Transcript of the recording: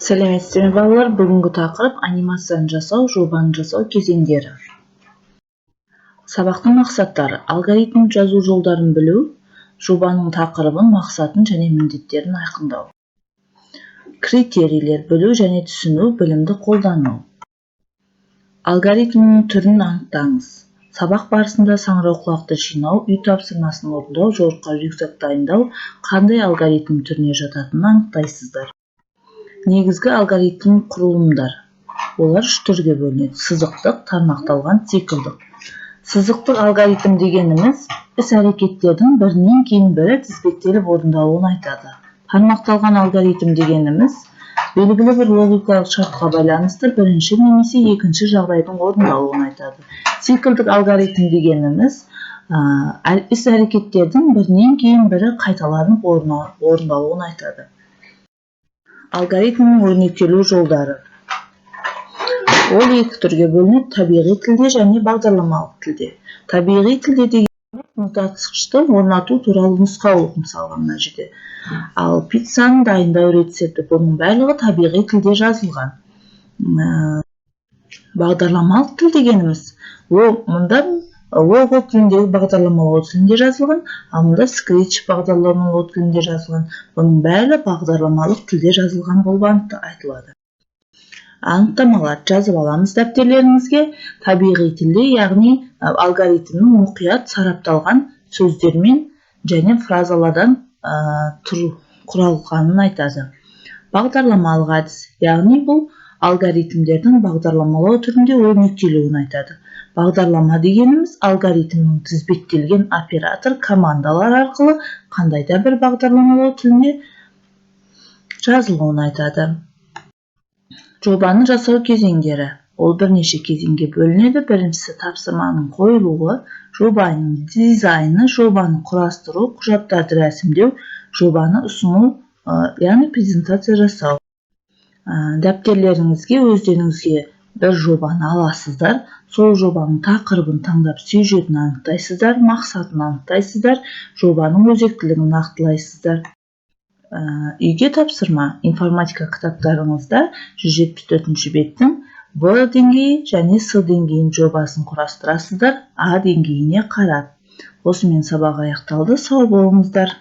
Сәлеметсіздер ме балалар? Бүгінгі тақырып анимацияны жасау, жобаны жасау кезеңдері. Сабақтың мақсаттары: алгоритм жазу жолдарын білу, жобаның тақырыбын, мақсатын және міндеттерін айқындау. Критерийлер: білу және түсіну, білімді қолдану. Алгоритмнің түрін анықтаңыз. Сабақ барысында саңырауқұлақты жинау, үй тапсырмасын орындау, жорыққа рюкзак дайындау қандай алгоритм түріне жататынын анықтайсыздар. Негізгі алгоритм құрылымдар. Олар үш түрге бөлінеді: сызықтық, тармақталған, циклдық. Сызықтық алгоритм дегеніміз іс-әрекеттердің бірінен кейін бірі тізбектеліп орындалуын айтады. Тармақталған алгоритм дегеніміз белгілі бір логикалық шартқа байланысты бірінші немесе екінші жағдайдың орындалуын айтады. Циклдік алгоритм дегеніміз іс-әрекеттердің бірінен кейін бірі қайталанып орындалуын айтады. Алгоритмнің өрнектелу жолдары. Ол екі түрге бөлінеді: табиғи тілде және бағдарламалық тілде. Табиғи тілде деген мұртатқышты орнату туралы нұсқаулық, мысалға мына жерде. Ал пиццаны дайындау рецепті, бұның барлығы табиғи тілде жазылған. Бағдарламалық тіл дегеніміз мұнда Logo тіліндегі бағдарламалау тілінде жазылған, ал мұнда Scratch бағдарламалау тілінде жазылған. Бұның бәрі бағдарламалық тілде жазылған болып айтылады. Анықтамалар жазып аламыз дәптерлеріңізге. Табиғи тілде, яғни алгоритмнің мұқият сарапталған сөздермен және фразалардан құралғанын айтады. Бағдарламалық әдіс, яғни бұл алгоритмдердің бағдарламалау түрінде өрнектелуін айтады. Бағдарлама дегеніміз алгоритмнің тізбектелген оператор командалар арқылы қандай да бір бағдарламалау тілінде жазылуын айтады. Жобаны жасау кезеңдері. Ол бірнеше кезеңге бөлінеді. Біріншісі тапсырманың қойылуы, жобаның дизайны, жобаны құрастыру, құжаттарды рәсімдеу, жобаны ұсыну, яғни презентация жасау. Дәптерлеріңізге өздеріңізге бір жобаны аласыздар, сол жобаның тақырыбын таңдап, сюжетін анықтайсыздар, мақсатын анықтайсыздар, жобаның өзектілігін нақтылайсыздар. Үйге тапсырма. Информатика кітаптарыңызда 174 беттің В деңгейі және С деңгейін жобасын құрастырасыздар, А деңгейіне қарап. Осымен сабақ аяқталды. Сау болыңыздар.